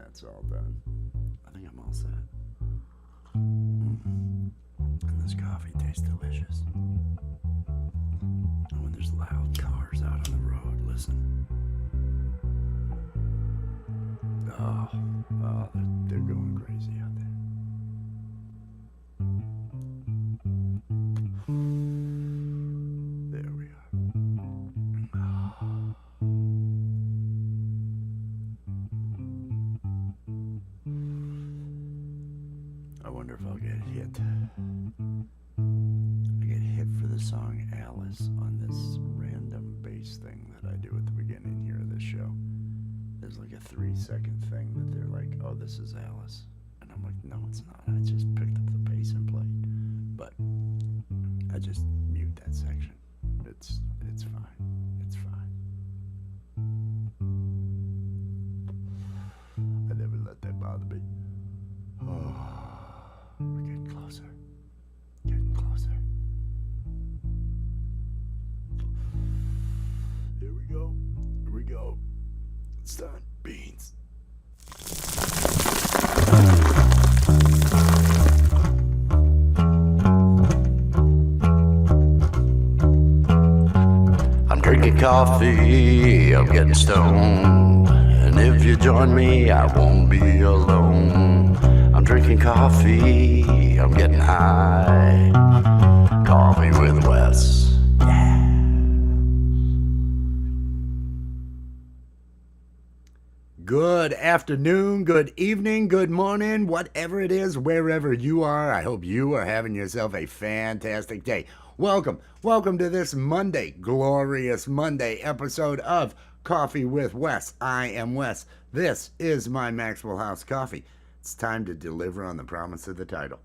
that's all done. I think I'm all set. And this coffee tastes delicious. And when there's loud cars out on the road, listen. Oh, they're going crazy out there. There we are. I wonder if I'll get hit. I get hit for the song Alice on this random bass thing that I do at the beginning here of this show. There's like a 3-second thing that they're like, oh, this is Alice. And I'm like, no, it's not. I just picked up the bass and played. But I just mute that section. It's fine. It's fine. I never let that bother me. Oh, we're getting closer. Getting closer. Here we go. Here we go. It's done. Beans. I'm drinking coffee, I'm getting stoned. And if you join me, I won't be alone. I'm drinking coffee, I'm getting high. Coffee with Wes. Yeah. Good afternoon, good evening, good morning, whatever it is, wherever you are. I hope you are having yourself a fantastic day. Welcome to this Monday, glorious Monday episode of Coffee with Wes. I am Wes. This is my Maxwell House coffee. It's time to deliver on the promise of the title.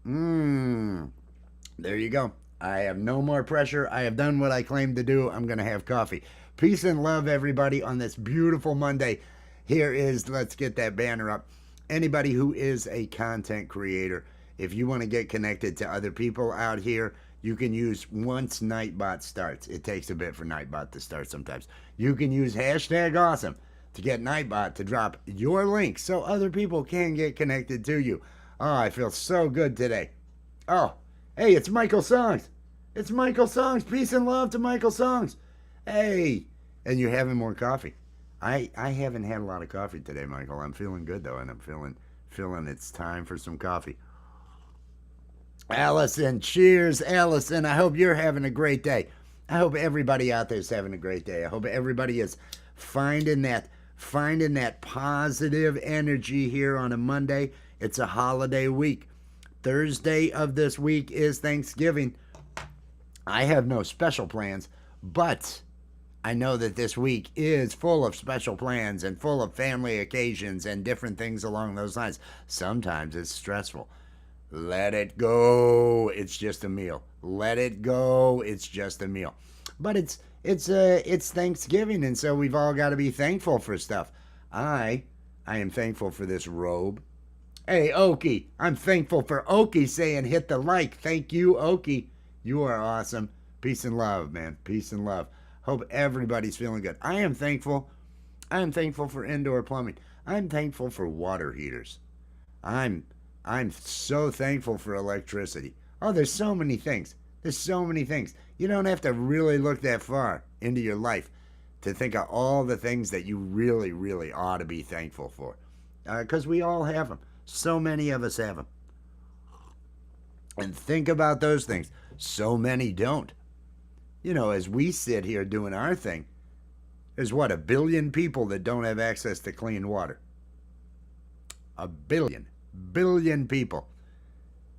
There you go. I have no more pressure. I have done what I claimed to do. I'm going to have coffee. Peace and love, everybody, on this beautiful Monday. Here is, let's get that banner up. Anybody who is a content creator, if you want to get connected to other people out here, you can use once Nightbot starts. It takes a bit for Nightbot to start sometimes. You can use hashtag awesome to get Nightbot to drop your link so other people can get connected to you. Oh, I feel so good today. Oh, hey, it's Michael Songs. It's Michael Songs. Peace and love to Michael Songs. Hey, and you're having more coffee. I haven't had a lot of coffee today, Michael. I'm feeling good, though, and I'm feeling it's time for some coffee. Allison, cheers, Allison. I hope you're having a great day. I hope everybody out there is having a great day. I hope everybody is finding that positive energy here on a Monday. It's a holiday week. Thursday of this week is Thanksgiving. I have no special plans, but I know that this week is full of special plans and full of family occasions and different things along those lines. Sometimes it's stressful. Let it go. It's just a meal. Let it go. It's just a meal. But it's Thanksgiving, and so we've all got to be thankful for stuff. I am thankful for this robe. Hey, Okie, I'm thankful for Okie saying hit the like. Thank you, Okie. You are awesome. Peace and love, man. Peace and love. Hope everybody's feeling good. I am thankful for indoor plumbing. I'm thankful for water heaters. I'm so thankful for electricity. Oh, there's so many things. You don't have to really look that far into your life to think of all the things that you really, really ought to be thankful for. Because we all have them. So many of us have them. And think about those things. So many don't. You know, as we sit here doing our thing, there's what, 1 billion people that don't have access to clean water. 1 billion people.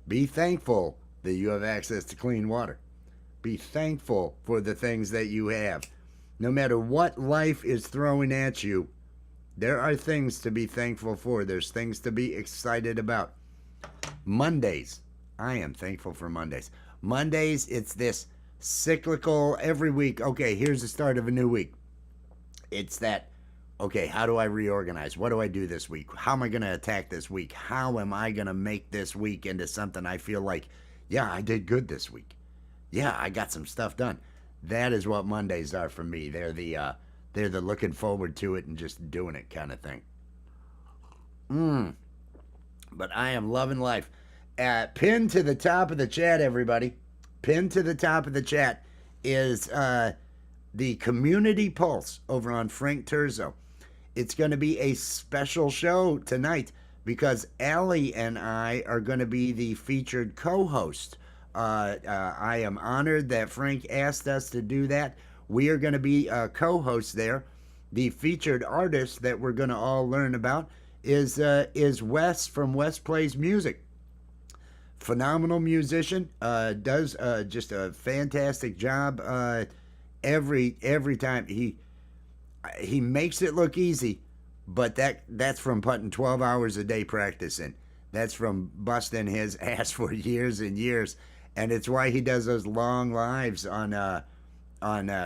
Be thankful that you have access to clean water. Be thankful for the things that you have. No matter what life is throwing at you, there are things to be thankful for. There's things to be excited about. Mondays. I am thankful for Mondays. Mondays, it's this cyclical every week. Okay, here's the start of a new week. It's that, okay, how do I reorganize? What do I do this week? How am I going to attack this week? How am I going to make this week into something I feel like, yeah, I did good this week. Yeah, I got some stuff done. That is what Mondays are for me. They're the looking forward to it and just doing it kind of thing. Mm, but I am loving life. Pinned to the top of the chat, everybody. Pinned to the top of the chat is the Community Pulse over on Frank Terzo. It's going to be a special show tonight because Allie and I are going to be the featured co-host. I am honored that Frank asked us to do that. We are going to be co-hosts there. The featured artist that we're going to all learn about is Wes from Wes Plays Music. Phenomenal musician, does just a fantastic job every time. He makes it look easy, but that's from putting 12 hours a day practicing. That's from busting his ass for years and years, and it's why he does those long lives on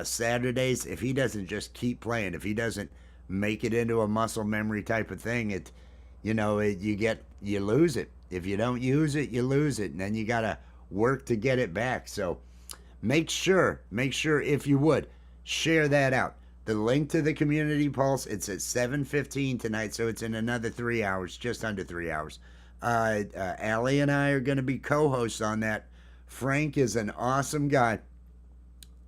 Saturdays. If he doesn't just keep playing, if he doesn't make it into a muscle memory type of thing, you lose it. If you don't use it, you lose it, and then you gotta work to get it back. So make sure if you would share that out. The link to the Community Pulse, it's at 7:15 tonight, so it's in another 3 hours, just under 3 hours. Allie and I are going to be co-hosts on that. Frank is an awesome guy.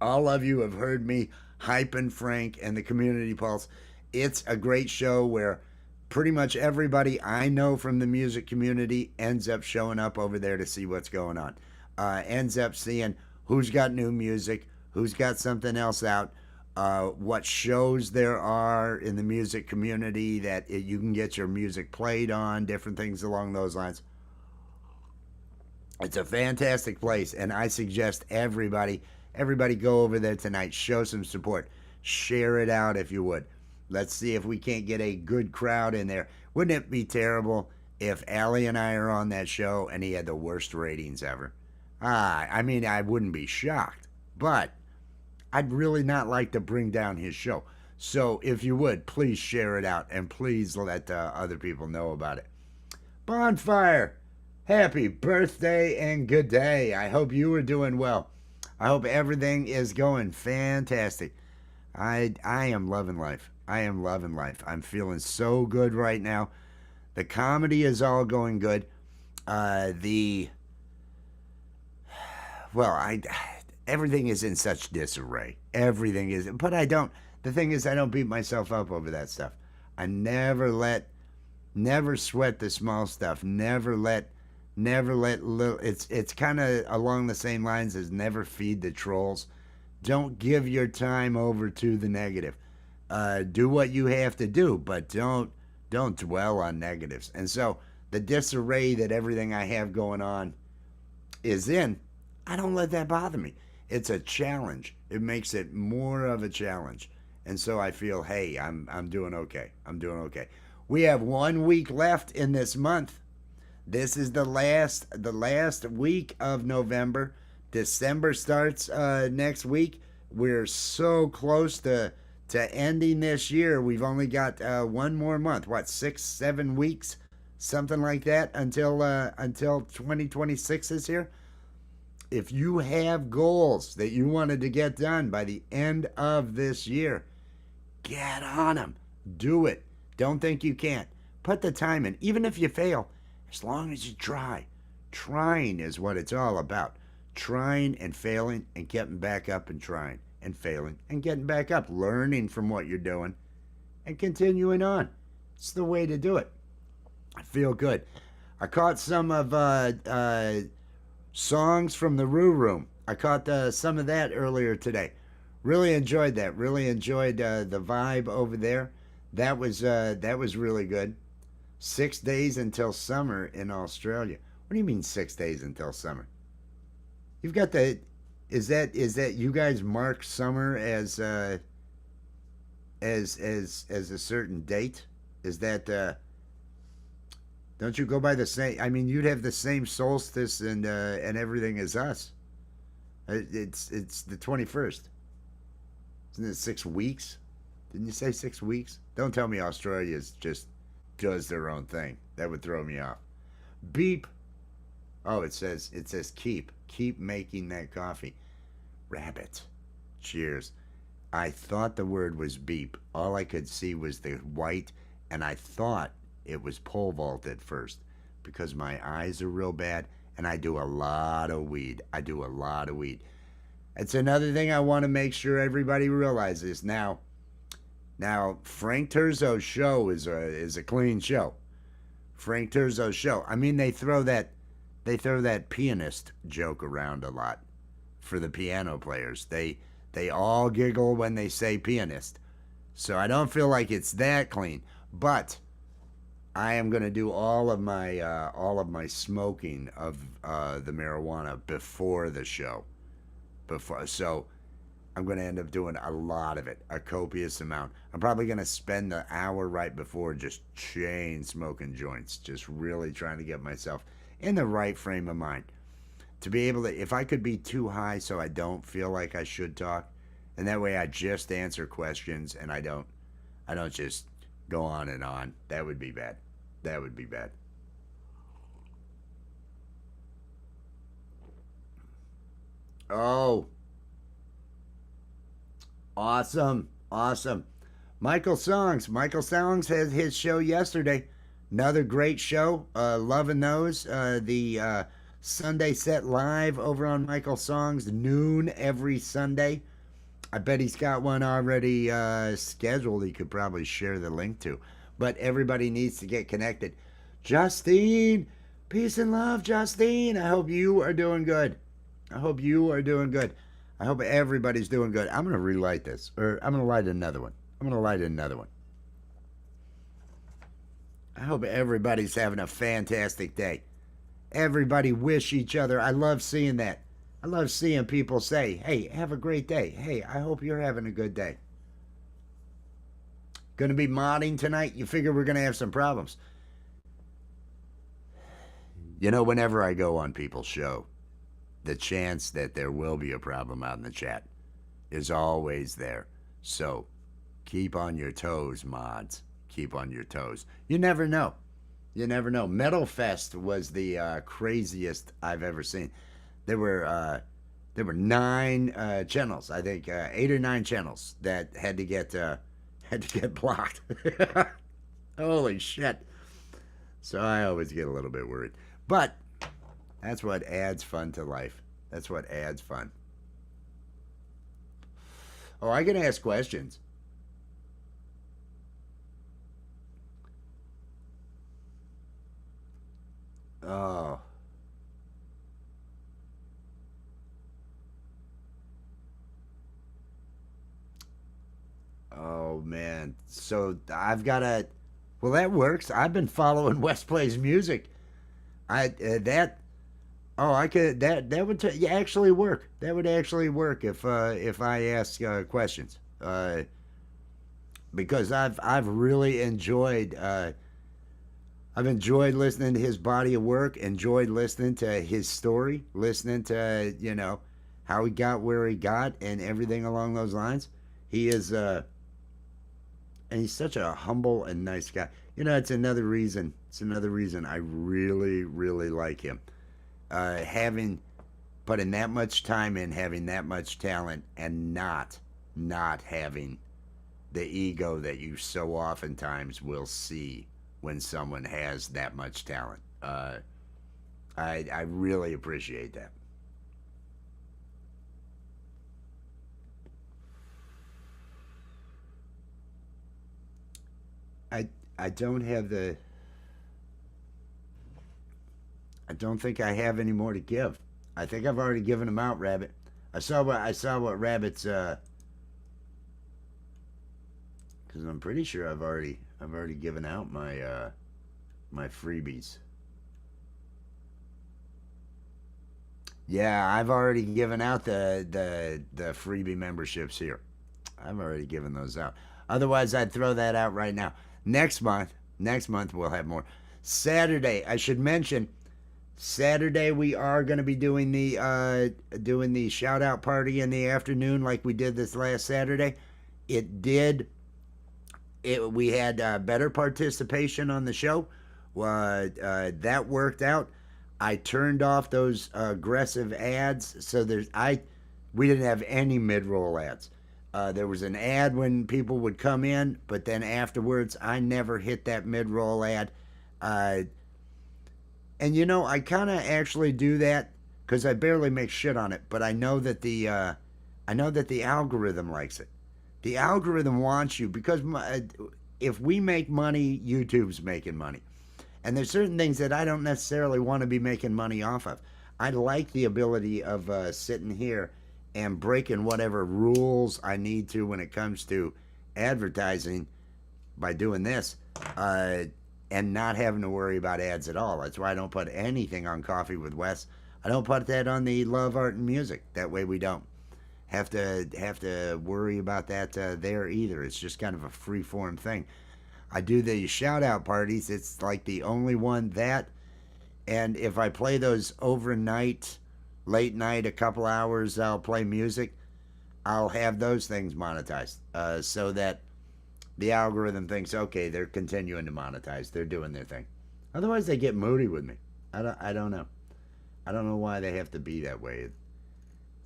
All of you have heard me hyping Frank and the Community Pulse. It's a great show where pretty much everybody I know from the music community ends up showing up over there to see what's going on. Ends up seeing who's got new music, who's got something else out, what shows there are in the music community that you can get your music played on, different things along those lines. It's a fantastic place, and I suggest everybody go over there tonight. Show some support. Share it out if you would. Let's see if we can't get a good crowd in there. Wouldn't it be terrible if Allie and I are on that show and he had the worst ratings ever? I mean, I wouldn't be shocked, but I'd really not like to bring down his show. So if you would, please share it out and please let other people know about it. Bonfire, happy birthday and good day. I hope you are doing well. I hope everything is going fantastic. I am loving life. I am loving life. I'm feeling so good right now. The comedy is all going good. Everything is in such disarray. Everything is, but I don't. The thing is, I don't beat myself up over that stuff. I never sweat the small stuff. Never let little. It's kind of along the same lines as never feed the trolls. Don't give your time over to the negative. Do what you have to do, but don't dwell on negatives. And so the disarray that everything I have going on is in, I don't let that bother me. It's a challenge. It makes it more of a challenge. And so I feel, hey, I'm doing okay. I'm doing okay. We have 1 week left in this month. This is the last week of November. December starts next week. We're so close to ending this year. We've only got 1 more month. What, 6-7 weeks, something like that, until 2026 is here. If you have goals that you wanted to get done by the end of this year, get on them. Do it. Don't think you can't. Put the time in. Even if you fail, as long as you try. Trying is what it's all about. Trying and failing and getting back up and trying and failing and getting back up. Learning from what you're doing and continuing on. It's the way to do it. I feel good. I caught some of songs from the Roo Room. I caught some of that earlier today. Really enjoyed that. Really enjoyed the vibe over there. That was really good. 6 days until summer in Australia. What do you mean 6 days until summer? You've got the. Is that you guys mark summer as a certain date? Is that don't you go by the same? I mean, you'd have the same solstice and everything as us. It's the 21st. Isn't it 6 weeks? Didn't you say 6 weeks? Don't tell me Australia's just does their own thing. That would throw me off. Beep. Oh, it says keep making that coffee. Rabbit. Cheers. I thought the word was beep. All I could see was the white, and I thought it was pole vault at first because my eyes are real bad and I do a lot of weed. I do a lot of weed. It's another thing I want to make sure everybody realizes now. Now, Frank Turzo's show is a clean show. Frank Turzo's show. I mean, they throw that pianist joke around a lot for the piano players. They all giggle when they say pianist. So I don't feel like it's that clean, but I am gonna do all of my smoking of the marijuana before the show. So I'm gonna end up doing a lot of it, a copious amount. I'm probably gonna spend the hour right before just chain smoking joints, just really trying to get myself in the right frame of mind to be able to. If I could be too high so I don't feel like I should talk, and that way I just answer questions and I don't just go on and on. That would be bad. That would be bad. Oh, awesome. Awesome. Michael Songs had his show yesterday. Another great show. Loving those. The Sunday set live over on Michael Songs, noon every Sunday. I bet he's got one already scheduled. He could probably share the link to. But everybody needs to get connected. Justine, peace and love, Justine. I hope you are doing good. I hope you are doing good. I hope everybody's doing good. I'm going to relight this, or I'm going to light another one. I'm going to light another one. I hope everybody's having a fantastic day. Everybody wish each other. I love seeing that. I love seeing people say, hey, have a great day. Hey, I hope you're having a good day. Going to be modding tonight? You figure we're going to have some problems. You know, whenever I go on people's show, the chance that there will be a problem out in the chat is always there. So keep on your toes, mods. Keep on your toes. You never know. You never know. Metal Fest was the craziest I've ever seen. There were 9 channels, I think 8 or 9 channels that had to get blocked. Holy shit! So I always get a little bit worried, but that's what adds fun to life. That's what adds fun. Oh, I can ask questions. Oh, oh man. So I've got a. Well, that works. I've been following West Plays music. I that. Oh, I could that would actually work. That would actually work if I ask questions. Because I've really enjoyed I've enjoyed listening to his body of work, enjoyed listening to his story, listening to, how he got where he got and everything along those lines. He is and he's such a humble and nice guy. It's another reason I really really like him. Having putting that much time in, having that much talent, and not having the ego that you so oftentimes will see when someone has that much talent. I really appreciate that. I I don't have the I don't think I have any more to give. I think I've already given them out, Rabbit. I saw what Rabbit's because I'm pretty sure I've already given out my freebies. Yeah, I've already given out the freebie memberships here. I've already given those out. Otherwise, I'd throw that out right now. Next month we'll have more. Saturday, I should mention. Saturday we are going to be doing the shout out party in the afternoon like we did this last Saturday. It did. We had better participation on the show. That worked out. I turned off those aggressive ads, so we didn't have any mid roll ads. There was an ad when people would come in, but then afterwards, I never hit that mid-roll ad. Uh, and I kind of actually do that because I barely make shit on it, but I know that the algorithm likes it. The algorithm wants you because if we make money, YouTube's making money. And there's certain things that I don't necessarily want to be making money off of. I like the ability of sitting here and breaking whatever rules I need to when it comes to advertising by doing this, and not having to worry about ads at all. That's why I don't put anything on Coffee with Wes. I don't put that on the Love, Art, and Music. That way we don't have to worry about that there either. It's just kind of a free form thing. I do the shout out parties. It's like the only one that, and if I play those overnight, late night, a couple hours, I'll play music. I'll have those things monetized, so that the algorithm thinks, okay, they're continuing to monetize. They're doing their thing. Otherwise, they get moody with me. I don't know. I don't know why they have to be that way. It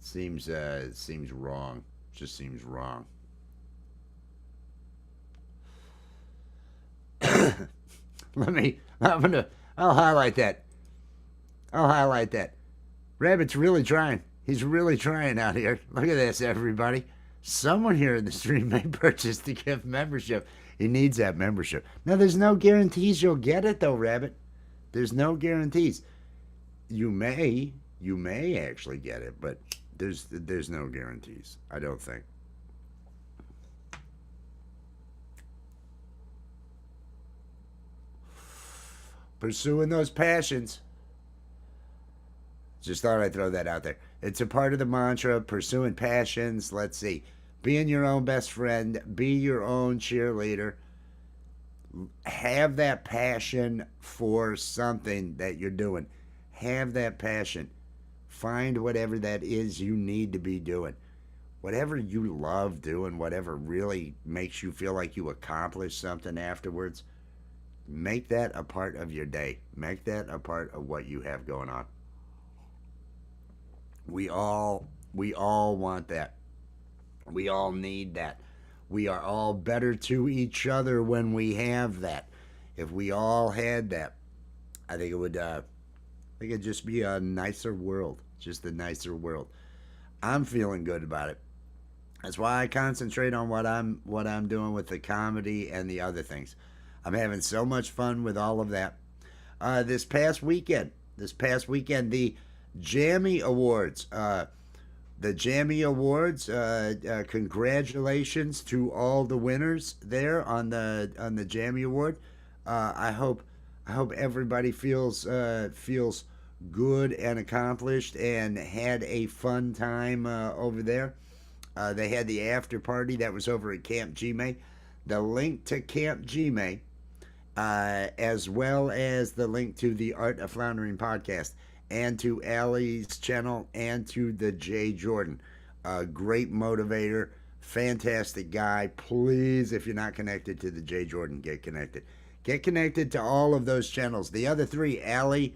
seems wrong. It just seems wrong. I'll highlight that. I'll highlight that. Rabbit's really trying. He's really trying out here. Look at this, everybody. Someone here in the stream may purchase the gift membership. He needs that membership. Now, there's no guarantees you'll get it, though, Rabbit. There's no guarantees. You may actually get it, but there's no guarantees. I don't think. Pursuing those passions. Just thought I'd throw that out there. It's a part of the mantra, pursuing passions. Let's see. Being your own best friend, be your own cheerleader. Have that passion for something that you're doing. Have that passion. Find whatever that is you need to be doing. Whatever you love doing, whatever really makes you feel like you accomplished something afterwards, make that a part of your day. Make that a part of what you have going on. We all want that. We all need that. We are all better to each other when we have that. If we all had that, I think it'd just be a nicer world. Just a nicer world. I'm feeling good about it. That's why I concentrate on what I'm doing with the comedy and the other things. I'm having so much fun with all of that. This past weekend, the Jammy Awards. The Jammy Awards. Congratulations to all the winners there on the Jammy Award. I hope everybody feels good and accomplished and had a fun time over there. They had the after party that was over at Camp Gmae. The link to Camp Gmae, as well as the link to the Art of Floundering podcast, and to Allie's channel, and to the Jay Jordan. Great motivator, fantastic guy. Please, if you're not connected to the Jay Jordan, get connected. Get connected to all of those channels. The other three, Allie's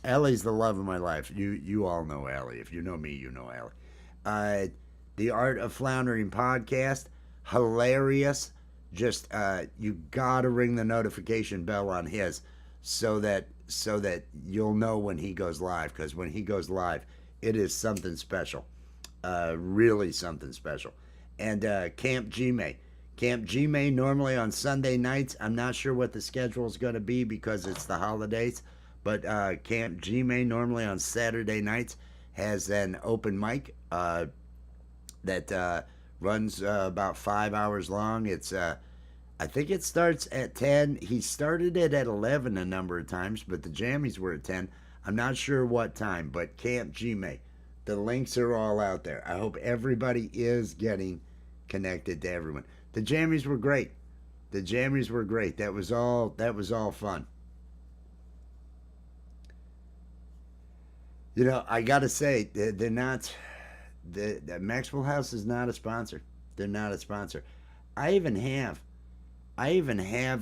the love of my life. You all know Allie. If you know me, you know Allie. The Art of Floundering podcast, hilarious. Just you gotta ring the notification bell on his so that you'll know when he goes live, because when he goes live, it is something special. Really something special. And Camp Gmae normally on Sunday nights. I'm not sure what the schedule is going to be because it's the holidays, but Camp Gmae normally on Saturday nights has an open mic that runs about 5 hours long. It's I think it starts at 10. He started it at 11 a number of times, but the jammies were at 10. I'm not sure what time, but Camp Gmae. The links are all out there. I hope everybody is getting connected to everyone. The jammies were great. The jammies were great. That was all fun. I got to say, they're not, the Maxwell House is not a sponsor. They're not a sponsor. I even have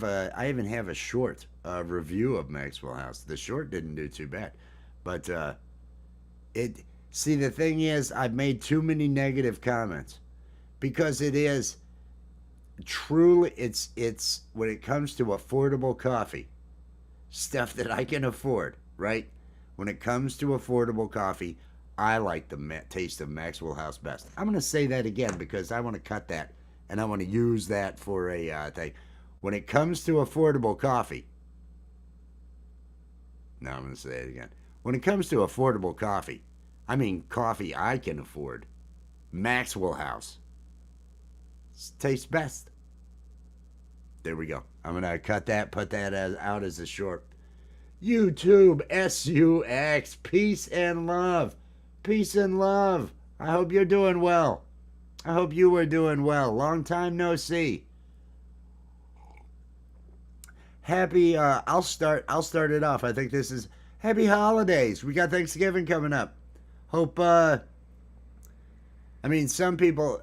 a short review of Maxwell House. The short didn't do too bad, but the thing is, I've made too many negative comments. because it is truly, it's when it comes to affordable coffee, stuff that I can afford, right? When it comes to affordable coffee, I like the taste of Maxwell House best. I'm going to say that again because I want to cut that and I want to use that for a thing. When it comes to affordable coffee, now I'm going to say it again. When it comes to affordable coffee, I mean coffee I can afford, Maxwell House tastes best. There we go. I'm going to cut that, put that out as a short. YouTube SUX. Peace and love. Peace and love. I hope you're doing well. I hope you were doing well. Long time no see. Happy I'll start it off. I think this is happy holidays. We got Thanksgiving coming up. Hope I mean some people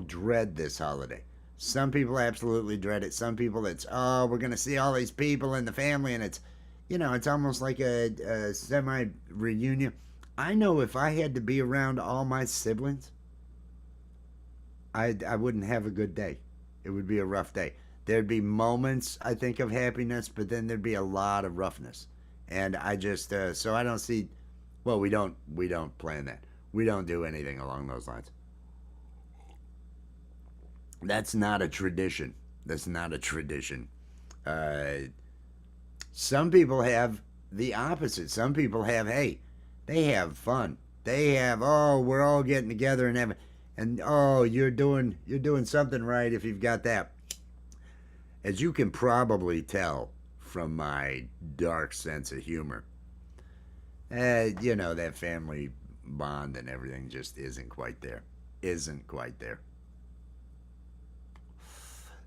dread this holiday. Some people absolutely dread it. Some people it's we're going to see all these people in the family and it's it's almost like a semi reunion. I know if I had to be around all my siblings, I wouldn't have a good day. It would be a rough day. There'd be moments, I think, of happiness, but then there'd be a lot of roughness. And I just so I don't see. Well, we don't plan that. We don't do anything along those lines. That's not a tradition. That's not a tradition. Uh, some people have the opposite. Some people have, hey, they have fun. They have, oh, we're all getting together and having, and oh, you're doing something right if you've got that. As you can probably tell from my dark sense of humor, that family bond and everything just isn't quite there. Isn't quite there.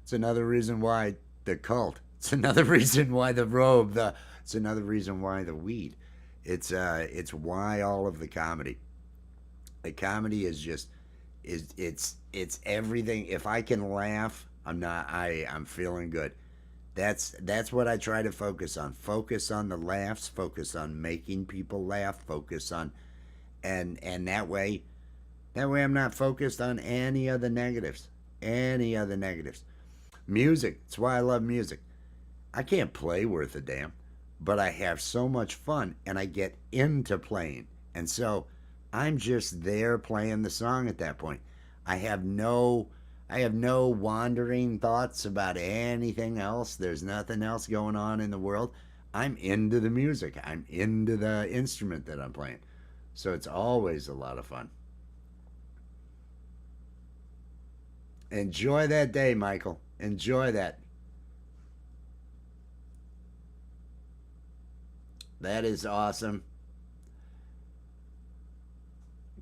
It's another reason why the cult. It's another reason why the robe. It's another reason why the weed. It's why all of the comedy. The comedy is just it's everything. If I can laugh, I'm feeling good. That's what I try to focus on. Focus on the laughs. Focus on making people laugh. Focus on and that way I'm not focused on any of the negatives. Any other negatives. Music. That's why I love music. I can't play worth a damn, but I have so much fun and I get into playing. And so I'm just there playing the song at that point. I have no wandering thoughts about anything else. There's nothing else going on in the world. I'm into the music. I'm into the instrument that I'm playing. So it's always a lot of fun. Enjoy that day, Michael. Enjoy that. That is awesome.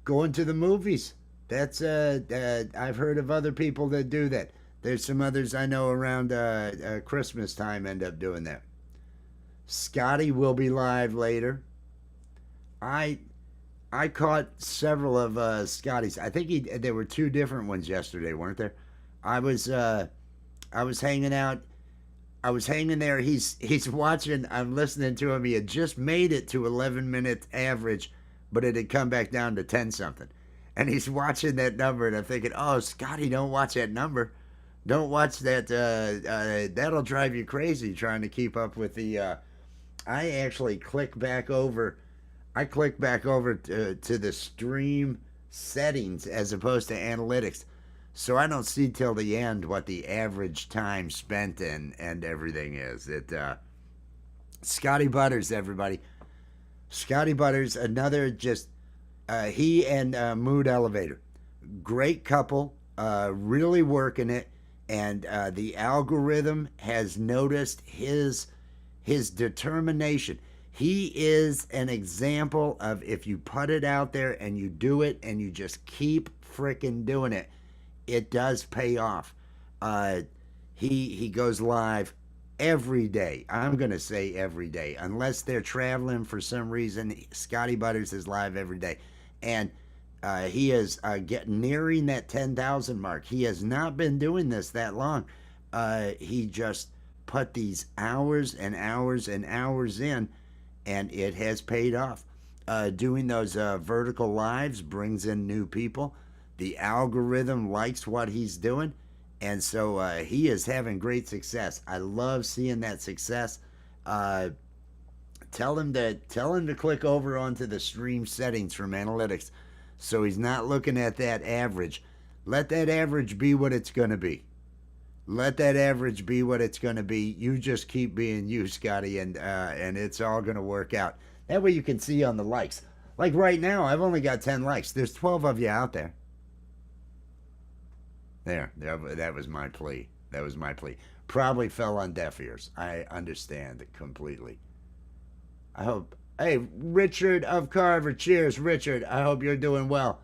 Going to the movies. That's I've heard of other people that do that. There's some others I know around Christmas time end up doing that. Scotty will be live later. I I caught several of Scotty's. I think there were two different ones yesterday, weren't there? I was uh, I was hanging out. I was hanging there. He's watching. I'm listening to him. He had just made it to 11 minute average, but it had come back down to 10 something. And he's watching that number, and I'm thinking, oh, Scotty, don't watch that number. Don't watch that. That'll drive you crazy trying to keep up with the. I actually click back over. I click back over to the stream settings as opposed to analytics, so I don't see till the end what the average time spent and everything is. Scotty Butters, everybody. Scotty Butters, another just he and Mood Elevator, great couple, really working it, and the algorithm has noticed his determination. He is an example of if you put it out there and you do it and you just keep freaking doing it, it does pay off. Uh, he goes live every day. I'm gonna say every day, unless they're traveling for some reason. Scotty Butters is live every day, and he is getting nearing that 10,000 mark. He has not been doing this that long. He just put these hours and hours and hours in, and it has paid off. Doing those vertical lives brings in new people. The algorithm likes what he's doing, and so he is having great success. I love seeing that success. Uh, tell him to click over onto the stream settings from analytics, so he's not looking at that average. Let that average be what it's going to be. Let that average be what it's going to be. You just keep being you, Scotty, and it's all going to work out. That way you can see on the likes. Like right now, I've only got 10 likes. There's 12 of you out there. There, that was my plea. That was my plea. Probably fell on deaf ears. I understand it completely. I hope. Hey, Richard of Carver. Cheers, Richard. I hope you're doing well.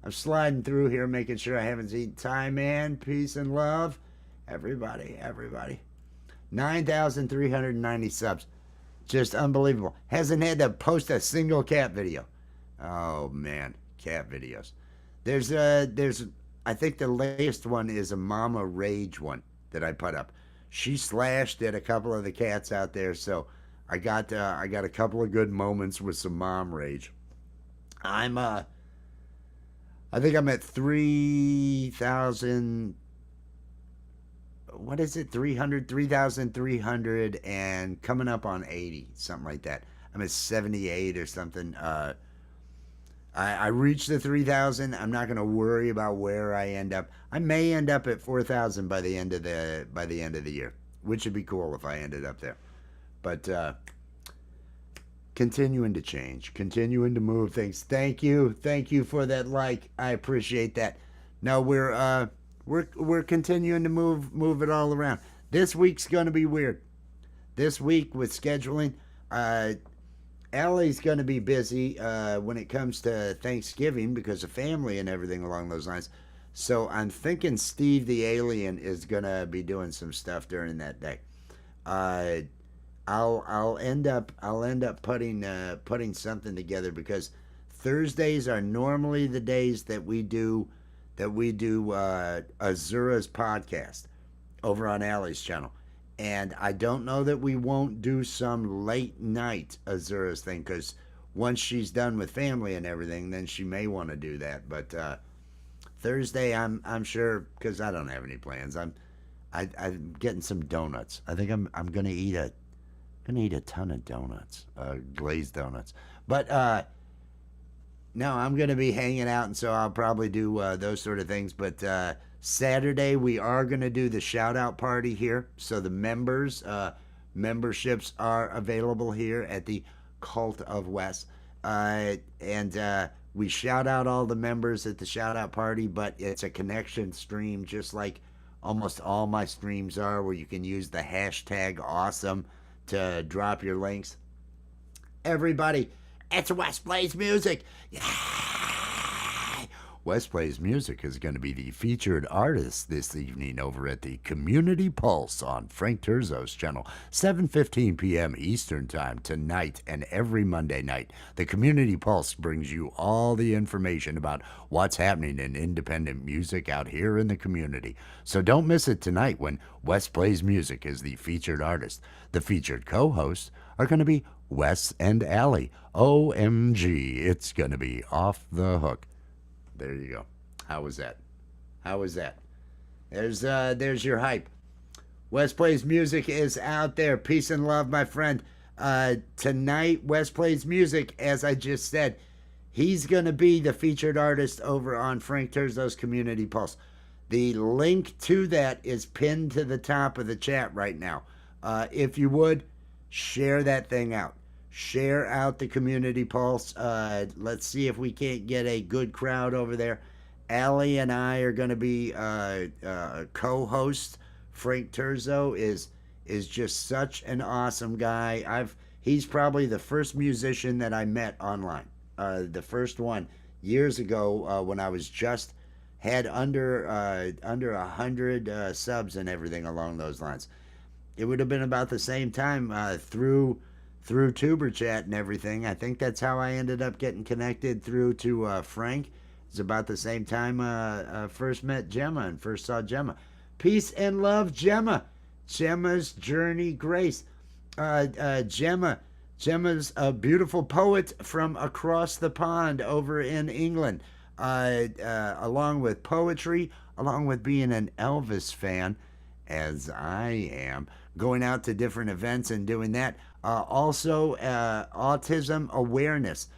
I'm sliding through here, making sure I haven't seen Time Man. Peace and love. Everybody. 9,390 subs. Just unbelievable. Hasn't had to post a single cat video. Oh man, cat videos. There's I think the latest one is a Mama Rage one that I put up. She slashed at a couple of the cats out there, so I got a couple of good moments with some mom rage. I think I'm at 3,000. What is it? 3,300 and coming up on 80, something like that. I'm at 78 or something. I reached the 3,000. I'm not going to worry about where I end up. I may end up at 4,000 by the end of the year, which would be cool if I ended up there. But continuing to change, continuing to move things. Thank you for that like. I appreciate that. No, we're continuing to move it all around. This week's going to be weird. This week with scheduling, Allie's going to be busy when it comes to Thanksgiving because of family and everything along those lines. So I'm thinking Steve the Alien is going to be doing some stuff during that day. I'll end up putting something together because Thursdays are normally the days that we do Azura's podcast over on Allie's channel. And I don't know that we won't do some late night Azura's thing because once she's done with family and everything, then she may want to do that. But Thursday, I'm sure because I don't have any plans. I'm getting some donuts. I think I'm gonna eat a ton of donuts, glazed donuts. But no, I'm gonna be hanging out, and so I'll probably do those sort of things. But Saturday we are going to do the shout out party here. So the memberships are available here at the Cult of Wes. And we shout out all the members at the shout out party, but it's a connection stream just like almost all my streams are, where you can use the hashtag awesome to drop your links. Everybody, it's Wes Plays Music. Yeah! Wes Plays Music is going to be the featured artist this evening over at the Community Pulse on Frank Turzo's channel, 7:15 p.m. Eastern Time tonight and every Monday night. The Community Pulse brings you all the information about what's happening in independent music out here in the community. So don't miss it tonight when Wes Plays Music is the featured artist. The featured co-hosts are going to be Wes and Allie. OMG, it's going to be off the hook. There you go. How was that? There's your hype. Wes Plays Music is out there. Peace and love, my friend. Tonight, Wes Plays Music, as I just said, he's going to be the featured artist over on Frank Turzo's Community Pulse. The link to that is pinned to the top of the chat right now. If you would, share that thing out. Share out the Community Pulse. Let's see if we can't get a good crowd over there. Allie and I are going to be co-hosts. Frank Turzo is just such an awesome guy. He's probably the first musician that I met online. The first one years ago when I was just had under 100 subs and everything along those lines. It would have been about the same time through Tuber Chat and everything. I think that's how I ended up getting connected through to Frank. It's about the same time first met Gemma and first saw Gemma. Peace and love, Gemma. Gemma's Journey Grace. Gemma's a beautiful poet from across the pond over in England. along with poetry, along with being an Elvis fan, as I am, going out to different events and doing that. Also, autism awareness.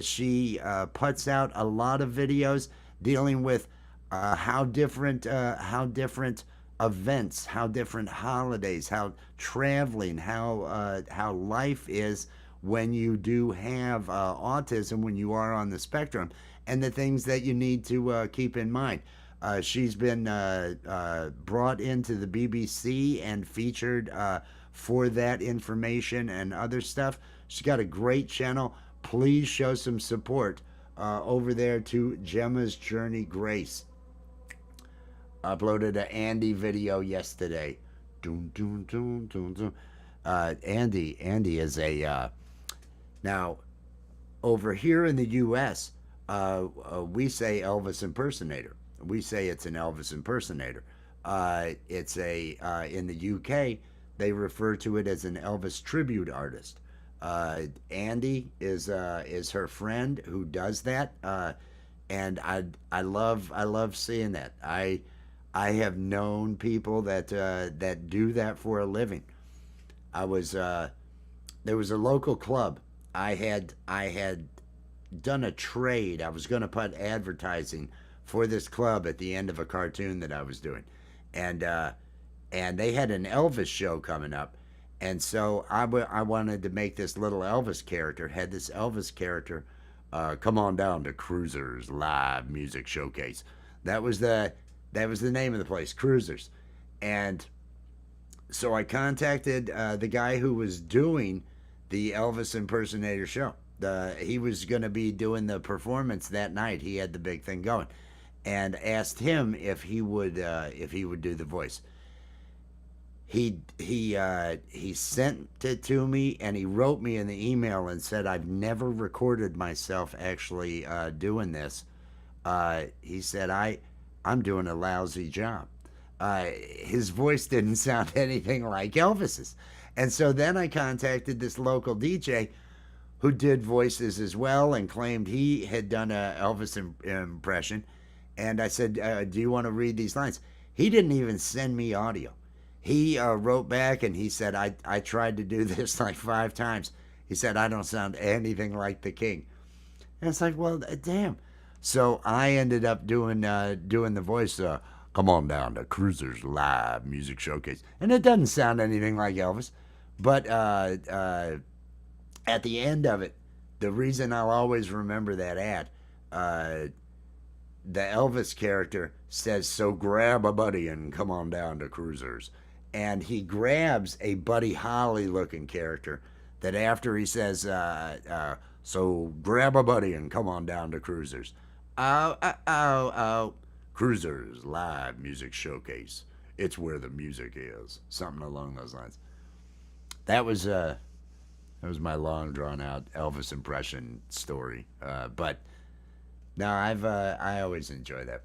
She puts out a lot of videos dealing with how different events, how different holidays, how traveling, how life is when you do have autism, when you are on the spectrum, and the things that you need to keep in mind. She's been brought into the BBC and featured for that information and other stuff. She's got a great channel. Please show some support over there to Gemma's Journey Grace. Uploaded an Andy video yesterday. Doom, doom, doom, doom, doom. Andy is a now over here in the U.S. We say Elvis impersonator. We say it's an Elvis impersonator. It's a in the UK they refer to it as an Elvis tribute artist. Andy is her friend who does that, and I love seeing that. I have known people that do that for a living. I was there was a local club. I had done a trade. I was going to put advertising for this club at the end of a cartoon that I was doing, and they had an Elvis show coming up, and so I wanted to make this little Elvis character. Had this Elvis character come on down to Cruisers Live Music Showcase. That was the name of the place, Cruisers, and so I contacted the guy who was doing the Elvis impersonator show. He was going to be doing the performance that night. He had the big thing going, and asked him if he would do the voice. He sent it to me, and he wrote me in the email and said, "I've never recorded myself actually doing this." He said, I'm doing a lousy job." His voice didn't sound anything like Elvis's. And so then I contacted this local DJ who did voices as well and claimed he had done a Elvis impression. And I said, "Do you want to read these lines?" He didn't even send me audio. He wrote back and he said, I tried to do this like 5 times. He said, "I don't sound anything like the king." And it's like, well, damn. So I ended up doing the voice, "Come on down to Cruisers Live Music Showcase." And it doesn't sound anything like Elvis. But at the end of it, the reason I'll always remember that ad, the Elvis character says, "So grab a buddy and come on down to Cruisers." And he grabs a Buddy Holly looking character that after he says, "So grab a buddy and come on down to Cruisers." Oh, oh, oh, oh. Cruisers Live Music Showcase. It's where the music is. Something along those lines. That was my long drawn out Elvis impression story. But no, I always enjoy that.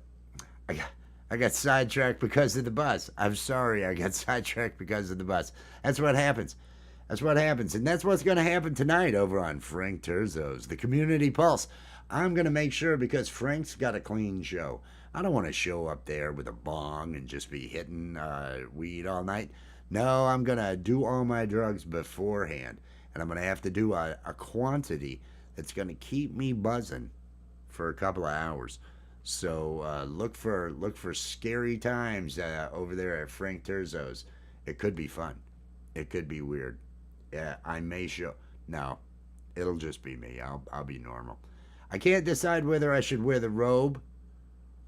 I got sidetracked because of the bus. I'm sorry, I got sidetracked because of the bus. That's what happens. That's what happens. And that's what's going to happen tonight over on Frank Terzo's, the Community Pulse. I'm going to make sure, because Frank's got a clean show. I don't want to show up there with a bong and just be hitting weed all night. No, I'm going to do all my drugs beforehand. And I'm going to have to do a quantity that's going to keep me buzzing for a couple of hours. So look for scary times over there at Frank Terzo's. It could be fun. It could be weird. I may show. No, it'll just be me. I'll be normal. I can't decide whether I should wear the robe,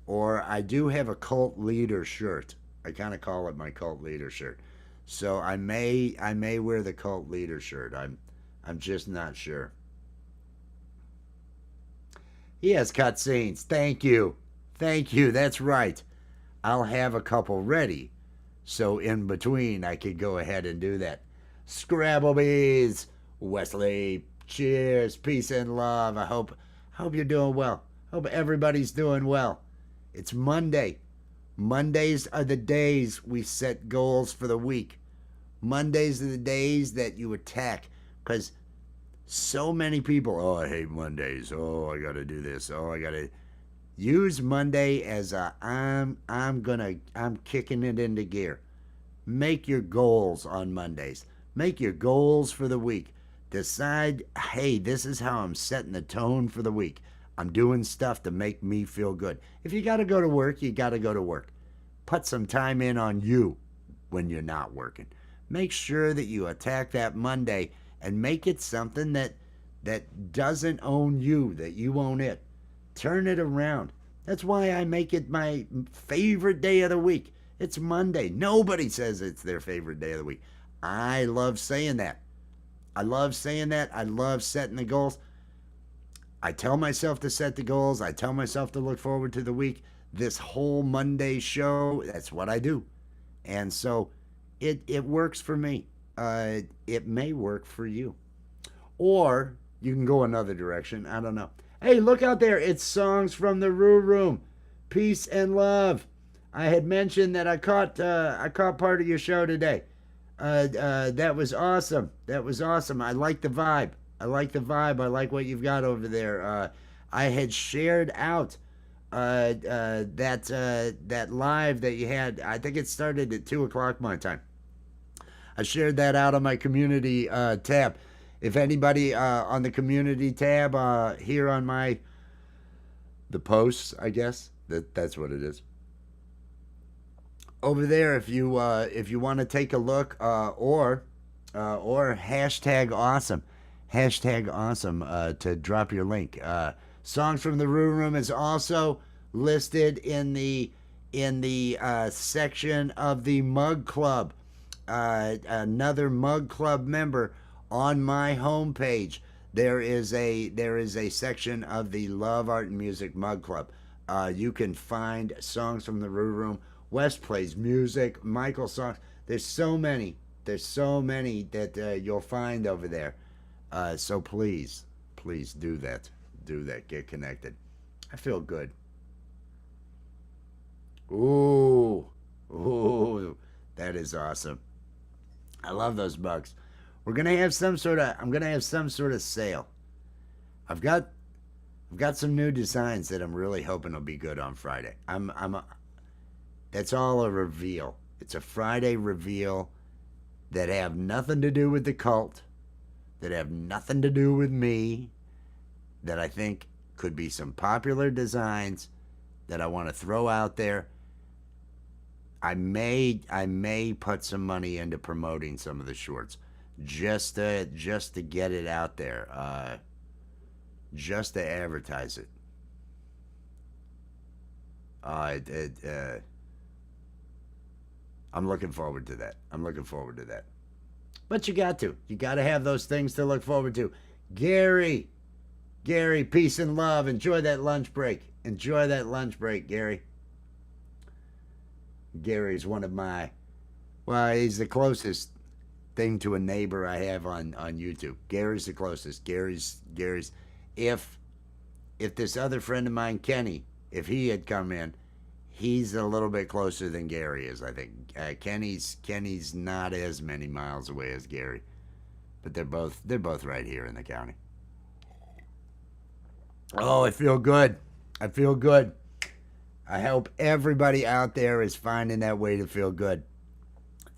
or I do have a cult leader shirt. I kind of call it my cult leader shirt. So I may wear the cult leader shirt. I'm just not sure. He has cutscenes. Thank you. That's right. I'll have a couple ready, so in between I could go ahead and do that. Scrabblebees, Wesley, cheers, peace and love. I hope you're doing well. Hope everybody's doing well. It's Monday. Mondays are the days we set goals for the week. Mondays are the days that you attack, because so many people, "Oh, I hate Mondays. Oh, I got to do this. Oh, I got to..." Use Monday as a I'm kicking it into gear. Make your goals on Mondays. Make your goals for the week. Decide, hey, this is how I'm setting the tone for the week. I'm doing stuff to make me feel good. If you got to go to work, you got to go to work. Put some time in on you when you're not working. Make sure that you attack that Monday and make it something that doesn't own you, that you own it. Turn it around. That's why I make it my favorite day of the week. It's Monday. Nobody says it's their favorite day of the week. I love saying that. I love saying that. I love setting the goals. I tell myself to set the goals. I tell myself to look forward to the week. This whole Monday show, that's what I do. And so it works for me. It may work for you. Or you can go another direction. I don't know. Hey, look out there. It's Songs from the Roo Room. Peace and love. I had mentioned that I caught part of your show today. That was awesome. That was awesome. I like the vibe. I like the vibe. I like what you've got over there. I had shared out that live that you had. I think it started at 2 o'clock my time. I shared that out on my community tab. If anybody on the community tab here on the posts, I guess that's what it is. Over there, if you want to take a look, or hashtag awesome to drop your link. Songs from the Room Room is also listed in the section of the Mug Club. Another Mug Club member on my homepage. There is a section of the Love Art and Music Mug Club. You can find Songs from the Roo Room. West plays music. Michael songs. There's so many. There's so many that you'll find over there. So please do that. Do that. Get connected. I feel good. Ooh, ooh, that is awesome. I love those bugs. We're gonna have some sort of. I'm gonna have some sort of sale. I've got I've got some new designs that I'm really hoping will be good on Friday. That's all a reveal. It's a Friday reveal that have nothing to do with the cult, that have nothing to do with me, that I think could be some popular designs that I want to throw out there. I may put some money into promoting some of the shorts just to get it out there, just to advertise it. Uh, it, it I'm looking forward to that. I'm looking forward to that. But you got to have those things to look forward to. Gary, Gary, peace and love. Enjoy that lunch break. Enjoy that lunch break, Gary. Gary's one of my, well, he's the closest thing to a neighbor I have on YouTube. Gary's the closest. Gary's. If this other friend of mine, Kenny, if he had come in, he's a little bit closer than Gary is. I think Kenny's not as many miles away as Gary, but they're both right here in the county. Oh, I feel good. I feel good. I hope everybody out there is finding that way to feel good.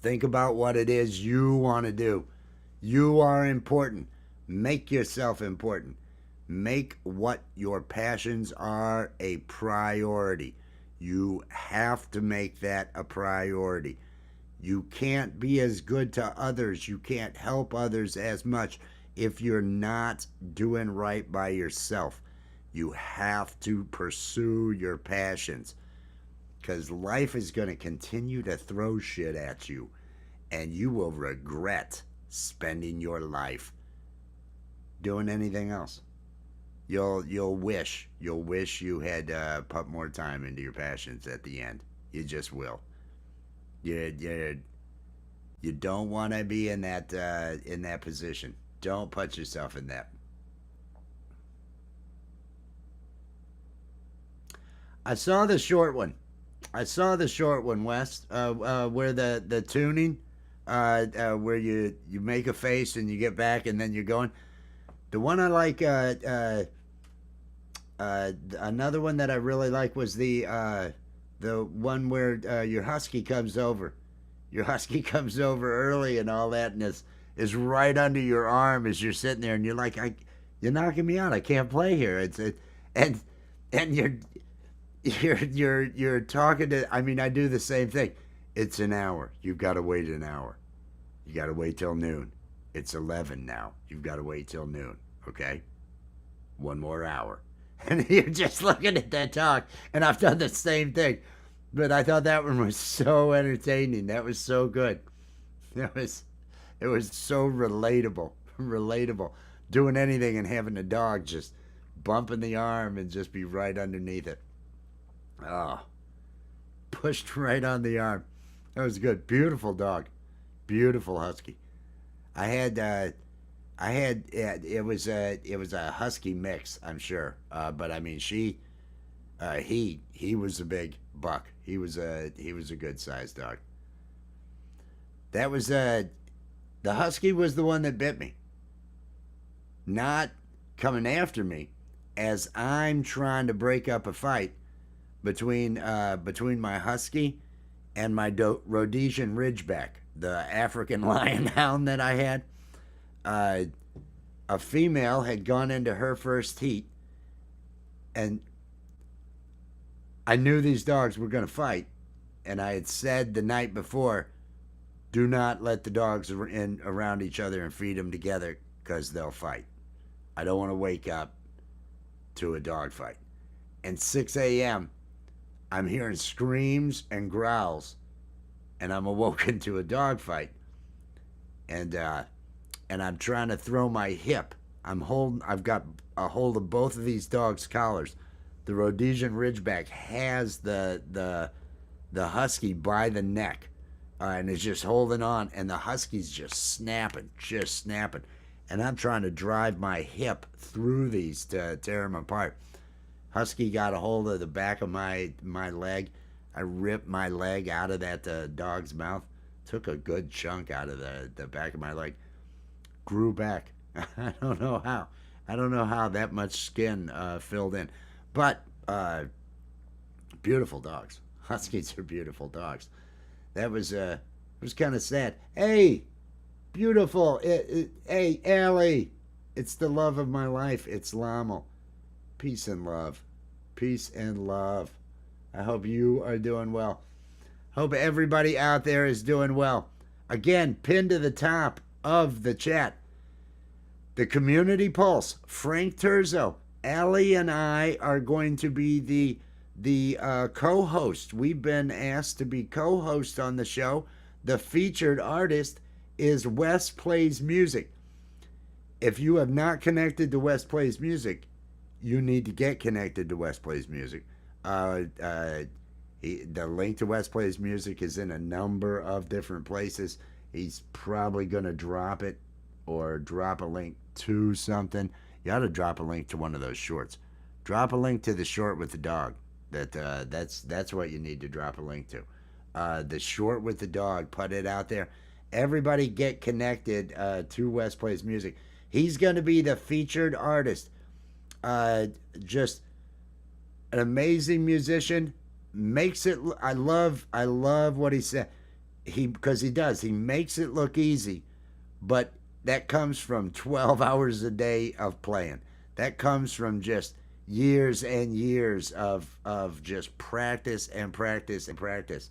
Think about what it is you want to do. You are important. Make yourself important. Make what your passions are a priority. You have to make that a priority. You can't be as good to others. You can't help others as much if you're not doing right by yourself. You have to pursue your passions because life is going to continue to throw shit at you and you will regret spending your life doing anything else. You'll wish you had put more time into your passions at the end. You just will. You don't want to be in that position. Don't put yourself in that. I saw the short one. I saw the short one, Wes, where the tuning, where you make a face and you get back and then you're going. The one I like, Another one that I really like was the one where your husky comes over. Your husky comes over early and all that, and is right under your arm as you're sitting there, and you're like, you're knocking me out. I can't play here. And and you're talking to. I mean, I do the same thing. It's an hour. You've got to wait an hour. You got to wait till noon. It's 11 now. You've got to wait till noon. Okay, one more hour. And you're just looking at that talk. And I've done the same thing. But I thought that one was so entertaining. That was so good. That was it was so relatable. Relatable. Doing anything and having a dog just bumping the arm and just be right underneath it. Oh, pushed right on the arm. That was good. Beautiful dog. Beautiful husky. I had it was a husky mix, I'm sure. But I mean, he was a big buck. He was a good sized dog. That was the husky was the one that bit me, not coming after me, as I'm trying to break up a fight between my husky and my Rhodesian Ridgeback, the African lion hound that I had. Uh, a female had gone into her first heat, and I knew these dogs were going to fight, and I had said the night before, do not let the dogs in around each other and feed them together because they'll fight. I don't want to wake up to a dog fight. And 6 a.m., I'm hearing screams and growls, and I'm awoken to a dog fight. And I'm trying to throw my hip. I've got a hold of both of these dogs' collars. The Rhodesian Ridgeback has the husky by the neck, and is just holding on, and the husky's just snapping. And I'm trying to drive my hip through these to tear them apart. Husky got a hold of the back of my leg. I ripped my leg out of that dog's mouth. Took a good chunk out of the back of my leg. Grew back. I don't know how. I don't know how that much skin filled in. But beautiful dogs. Huskies are beautiful dogs. That was kind of sad. Hey, beautiful. Hey, Allie. It's the love of my life. It's Lamo. Peace and love. Peace and love. I hope you are doing well. Hope everybody out there is doing well. Again, pinned to the top of the chat, the Community Pulse. Frank Terzo, Allie, and I are going to be the co-host. We've been asked to be co-host on the show. The featured artist is West Plays Music. If you have not connected to West Plays Music, you need to get connected to West Plays Music. The link to West Plays Music is in a number of different places. He's probably going to drop it or drop a link to something. You ought to drop a link to one of those shorts. Drop a link to the short with the dog. That's what you need to drop a link to. The short with the dog. Put it out there. Everybody get connected to West Plays Music. He's going to be the featured artist. Just an amazing musician. Makes it. I love what he said. Because he does. He makes it look easy, but that comes from 12 hours a day of playing. That comes from just years and years of just practice and practice and practice.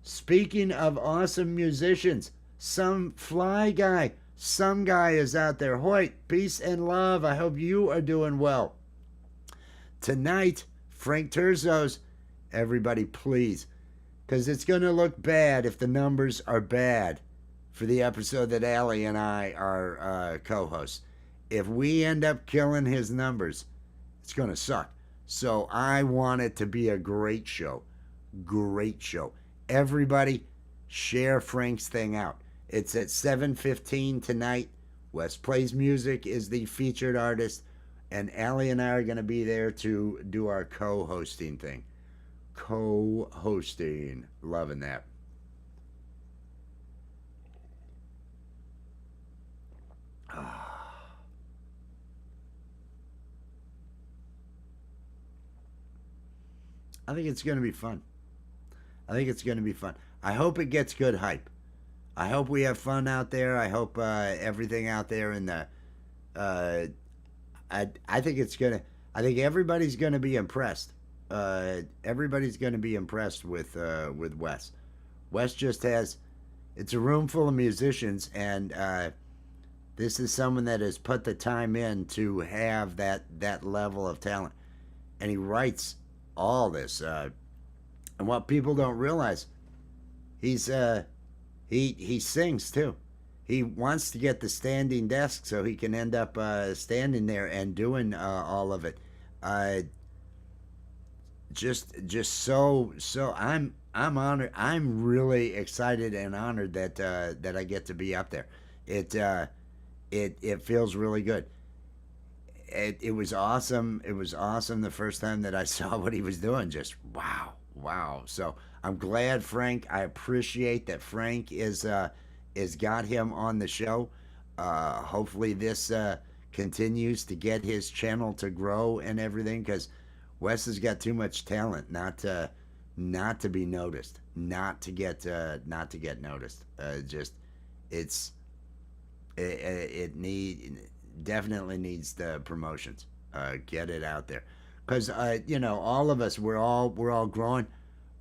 Speaking of awesome musicians, some guy is out there. Hoyt, peace and love. I hope you are doing well. Tonight, Frank Terzo's, everybody please, because it's going to look bad if the numbers are bad for the episode that Allie and I are co-hosts. If we end up killing his numbers, it's going to suck. So I want it to be a great show. Great show. Everybody, share Frank's thing out. It's at 7:15 tonight. West Plays Music is the featured artist, and Allie and I are going to be there to do our co-hosting thing. Co-hosting. Loving that. I think it's going to be fun. I think it's going to be fun. I hope it gets good hype. I hope we have fun out there. I hope everything out there in the. Uh, I think it's gonna. I think everybody's gonna be impressed. Everybody's gonna be impressed with Wes. Wes just has. It's a room full of musicians, and this is someone that has put the time in to have that level of talent, and he writes all this. And what people don't realize, he's he sings too. He wants to get the standing desk so he can end up standing there and doing all of it. Uh, just so I'm honored. I'm really excited and honored that I get to be up there. It it feels really good. It was awesome. It was awesome the first time that I saw what he was doing. Just wow, wow. So I'm glad Frank. I appreciate that Frank is got him on the show. Hopefully this continues to get his channel to grow and everything because Wes has got too much talent not to be noticed, not to get noticed. Just it's it need definitely needs the promotions. Get it out there, because all of us we're all growing.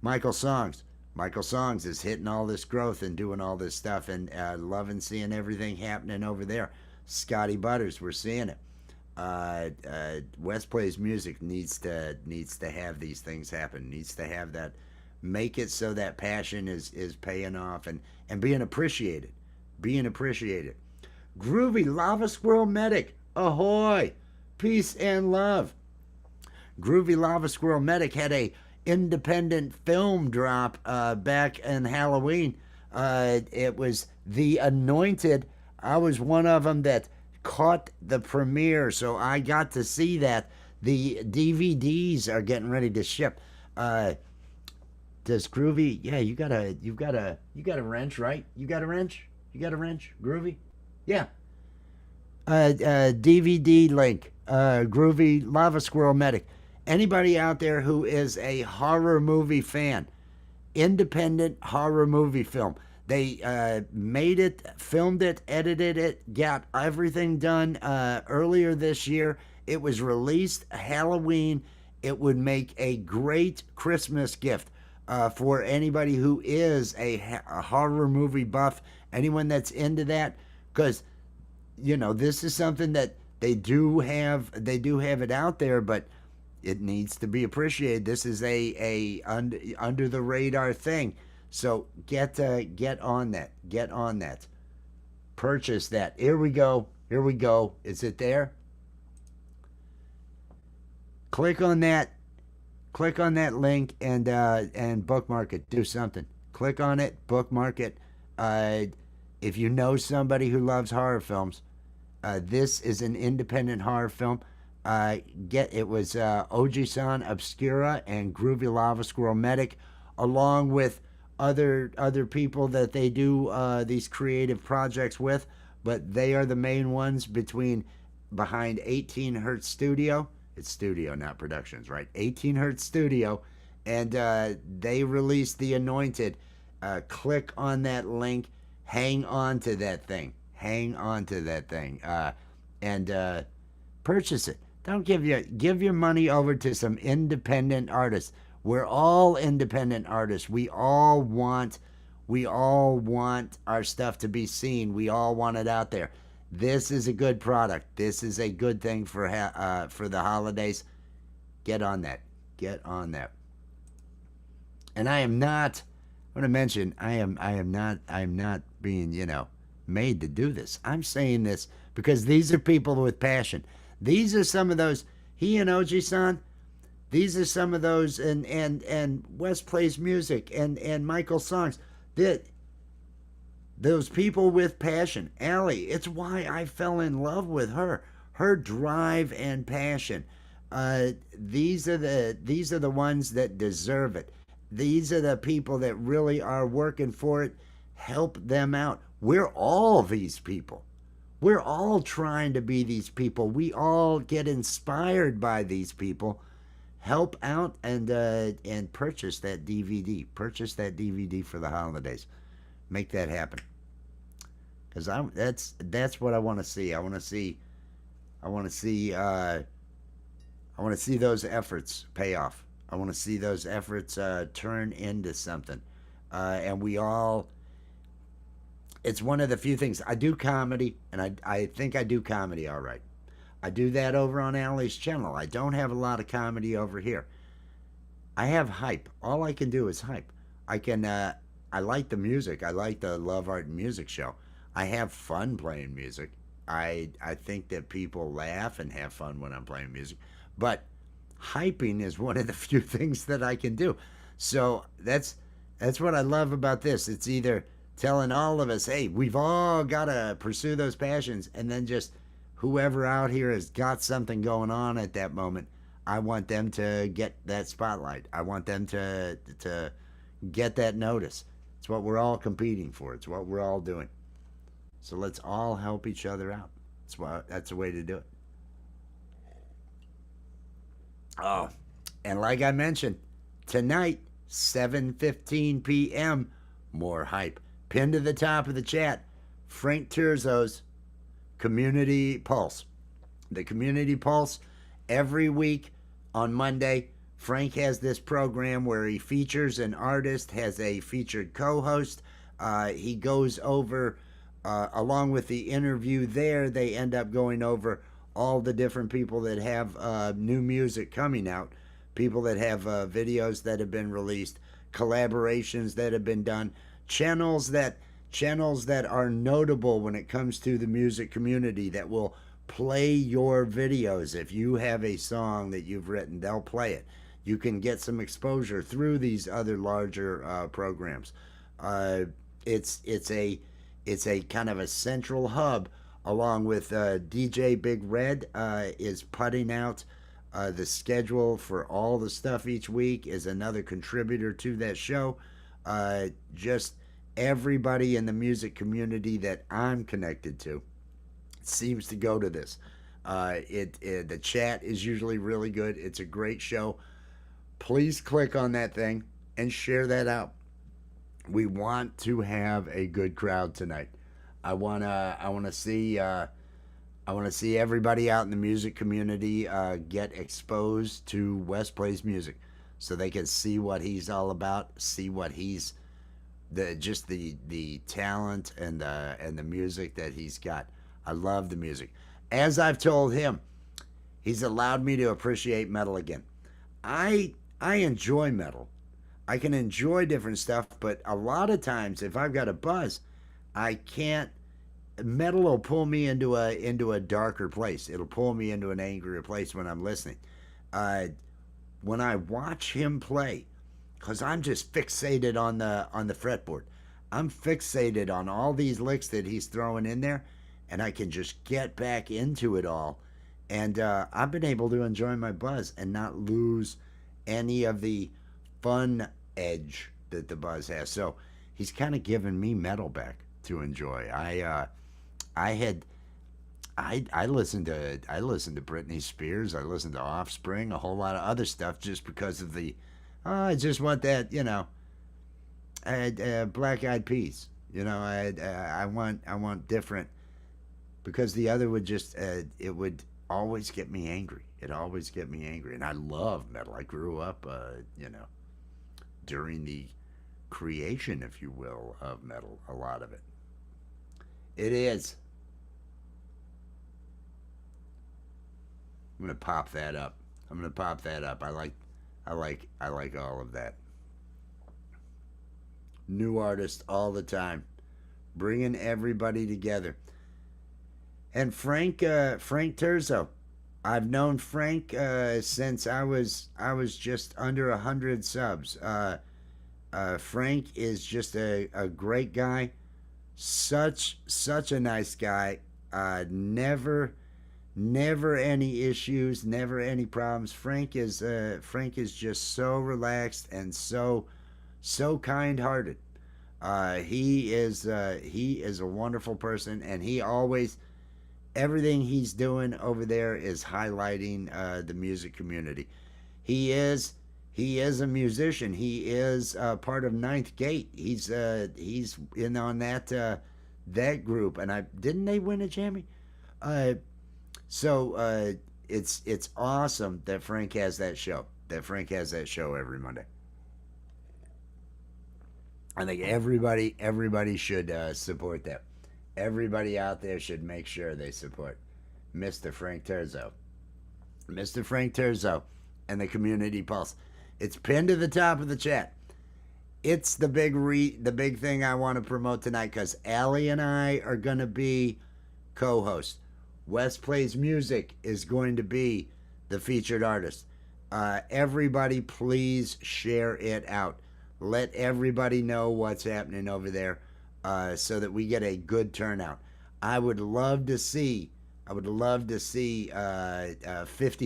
Michael Songs, Michael Songs is hitting all this growth and doing all this stuff and loving seeing everything happening over there. Scotty Butters, we're seeing it. West Plays Music needs to have these things happen. Needs to have that, make it so that passion is paying off and being appreciated, being appreciated. Groovy Lava Squirrel Medic, ahoy, peace and love. Groovy Lava Squirrel Medic had a independent film drop back in Halloween. It was The Anointed. I was one of them that caught the premiere, so I got to see that. The DVDs are getting ready to ship. Does Groovy? Yeah, you got a wrench, right? You got a wrench? You got a wrench, Groovy? Yeah. DVD link. Groovy Lava Squirrel Medic. Anybody out there who is a horror movie fan, independent horror movie film. They made it, filmed it, edited it, got everything done earlier this year. It was released Halloween. It would make a great Christmas gift for anybody who is a horror movie buff, anyone that's into that, because this is something that they do have it out there, but it needs to be appreciated. This is a under the radar thing. So get on that. Get on that. Purchase that. Here we go. Here we go. Is it there? Click on that. Click on that link and bookmark it. Do something. Click on it. Bookmark it. If you know somebody who loves horror films, this is an independent horror film. It was Oji-san Obscura and Groovy Lava Squirrel Medic, along with other people that they do these creative projects with, but they are the main ones behind 18 Hertz Studio. It's studio, not productions, right? 18 Hertz Studio, and they released The Anointed. Click on that link. Hang on to that thing. Hang on to that thing, and purchase it. Don't give your money over to some independent artists. We're all independent artists. We all want our stuff to be seen. We all want it out there. This is a good product. This is a good thing for the holidays. Get on that. Get on that. And I am not. I want to mention I am not being made to do this. I'm saying this because these are people with passion. These are some of those. He and Oji-san. These are some of those, and West Plays Music and Michael Songs. Those people with passion. Allie, it's why I fell in love with her. Her drive and passion. These are the ones that deserve it. These are the people that really are working for it. Help them out. We're all these people. We're all trying to be these people. We all get inspired by these people. help out and purchase that DVD. Purchase that DVD for the holidays. Make that happen. Because that's what I want to see. I want to see I want to see those efforts pay off. I want to see those efforts turn into something. And we all, it's one of the few things. I do comedy, and I think I do comedy all right. I do that over on Allie's channel. I don't have a lot of comedy over here. I have hype. All I can do is hype. I can, I like the music. I like the Love Art and Music show. I have fun playing music. I think that people laugh and have fun when I'm playing music. But hyping is one of the few things that I can do. So that's what I love about this. It's either telling all of us, hey, we've all got to pursue those passions, and then just whoever out here has got something going on at that moment, I want them to get that spotlight. I want them to get that notice. It's what we're all competing for. It's what we're all doing. So let's all help each other out. That's the way to do it. Oh, and like I mentioned, tonight, 7:15 p.m., more hype. Pinned to the top of the chat, Frank Terzo's Community Pulse. The Community Pulse, every week on Monday, Frank has this program where he features an artist, has a featured co-host. He goes over, along with the interview there, they end up going over all the different people that have new music coming out, people that have videos that have been released, collaborations that have been done, channels that are notable when it comes to the music community that will play your videos. If you have a song that you've written, they'll play it. You can get some exposure through these other larger programs. It's a kind of a central hub, along with DJ Big Red is putting out the schedule for all the stuff each week, is another contributor to that show. Just everybody in the music community that I'm connected to seems to go to this. The chat is usually really good. It's a great show. Please click on that thing and share that out. We want to have a good crowd tonight. I wanna see everybody out in the music community get exposed to Wes Plays Music, so they can see what he's all about, see what he's the talent and the music that he's got. I love the music. As I've told him, he's allowed me to appreciate metal again. I enjoy metal. I can enjoy different stuff, but a lot of times if I've got a buzz, I can't. Metal will pull me into a darker place. It'll pull me into an angrier place when I'm listening. When I watch him play, because I'm just fixated on the fretboard. I'm fixated on all these licks that he's throwing in there, and I can just get back into it all. And I've been able to enjoy my buzz and not lose any of the fun edge that the buzz has. So he's kind of given me metal back to enjoy. I listened to Britney Spears. I listened to Offspring, a whole lot of other stuff, just because of the. I just want that, Black Eyed Peas. I want different, because the other would just it would always get me angry. It always get me angry, and I love metal. I grew up, during the creation, if you will, of metal. A lot of it. It is. I'm gonna pop that up. I like all of that. New artists all the time, bringing everybody together. And Frank Terzo, I've known Frank since I was just under 100 subs. Frank is just a great guy, such a nice guy. Never any issues, never any problems. Frank is just so relaxed and so kind-hearted. He is a wonderful person, and he always, everything he's doing over there is highlighting the music community. He is a musician. He is part of Ninth Gate. He's in on that group. And didn't they win a Jamie? So it's awesome that Frank has that show. That Frank has that show every Monday. I think everybody should support that. Everybody out there should make sure they support Mr. Frank Terzo. Mr. Frank Terzo and the Community Pulse. It's pinned to the top of the chat. It's the big thing I want to promote tonight because Allie and I are going to be co-hosts. Wes Plays Music is going to be the featured artist. Everybody please share it out. Let everybody know what's happening over there so that we get a good turnout. I would love to see 50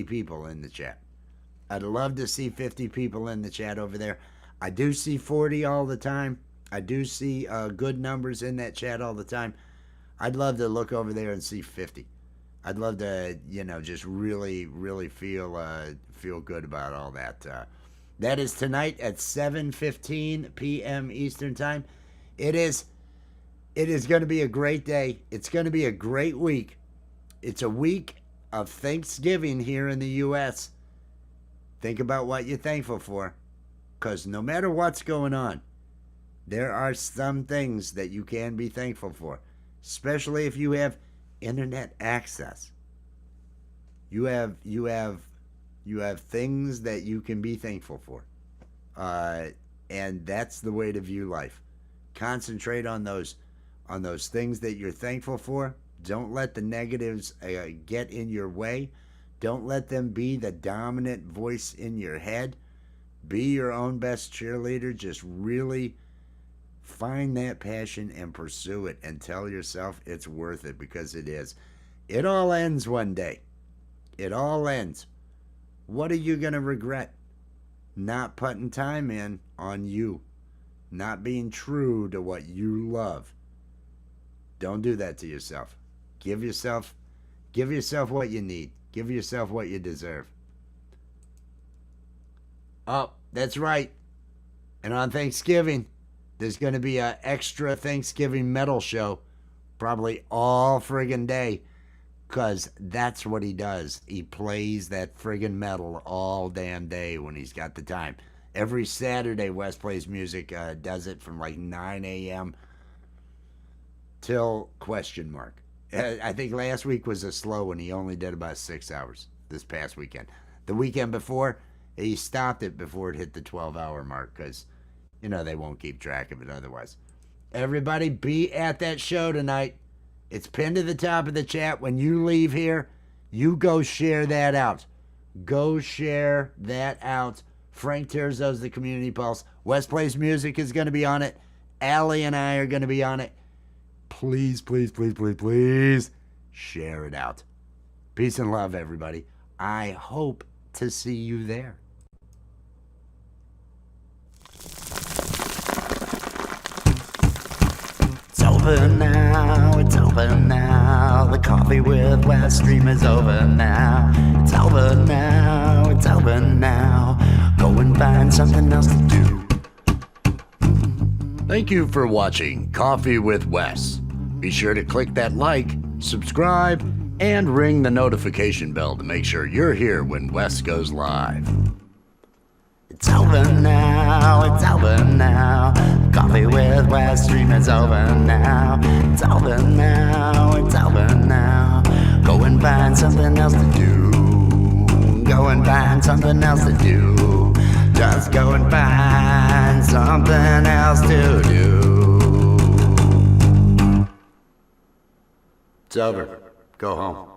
people in the chat. I'd love to see 50 people in the chat over there. I do see 40 all the time. I do see good numbers in that chat all the time. I'd love to look over there and see 50. I'd love to, just really, really feel good about all that. That is tonight at 7:15 p.m. Eastern Time. It is going to be a great day. It's going to be a great week. It's a week of Thanksgiving here in the U.S. Think about what you're thankful for, because no matter what's going on, there are some things that you can be thankful for, especially if you have internet access. You have things that you can be thankful for, and that's the way to view life. Concentrate on those things that you're thankful for. Don't let the negatives get in your way. Don't let them be the dominant voice in your head. Be your own best cheerleader. Just really find that passion and pursue it and tell yourself it's worth it, because it is. It all ends one day. It all ends. What are you going to regret? Not putting time in on you. Not being true to what you love. Don't do that to yourself. Give yourself what you need. Give yourself what you deserve. Oh, that's right. And on Thanksgiving, there's going to be an extra Thanksgiving metal show, probably all friggin' day, because that's what he does. He plays that friggin' metal all damn day when he's got the time. Every Saturday, Wes Plays Music does it from like 9 a.m. till ? I think last week was a slow one. He only did about 6 hours this past weekend. The weekend before, he stopped it before it hit the 12-hour mark because, they won't keep track of it otherwise. Everybody be at that show tonight. It's pinned to the top of the chat. When you leave here, you go share that out. Go share that out. Frank Terzo's The Community Pulse. Wes Plays Music is going to be on it. Allie and I are going to be on it. Please, please, please, please, please share it out. Peace and love, everybody. I hope to see you there. It's over now, it's over now. The Coffee with Wes stream is over now. It's over now, it's over now. Go and find something else to do. Thank you for watching Coffee with Wes. Be sure to click that like, subscribe, and ring the notification bell to make sure you're here when Wes goes live. It's over now, it's over now. Coffee with Wes stream is over now. It's over now, it's over now. Go and find something else to do. Go and find something else to do. Just go and find something else to do. It's over. Go home.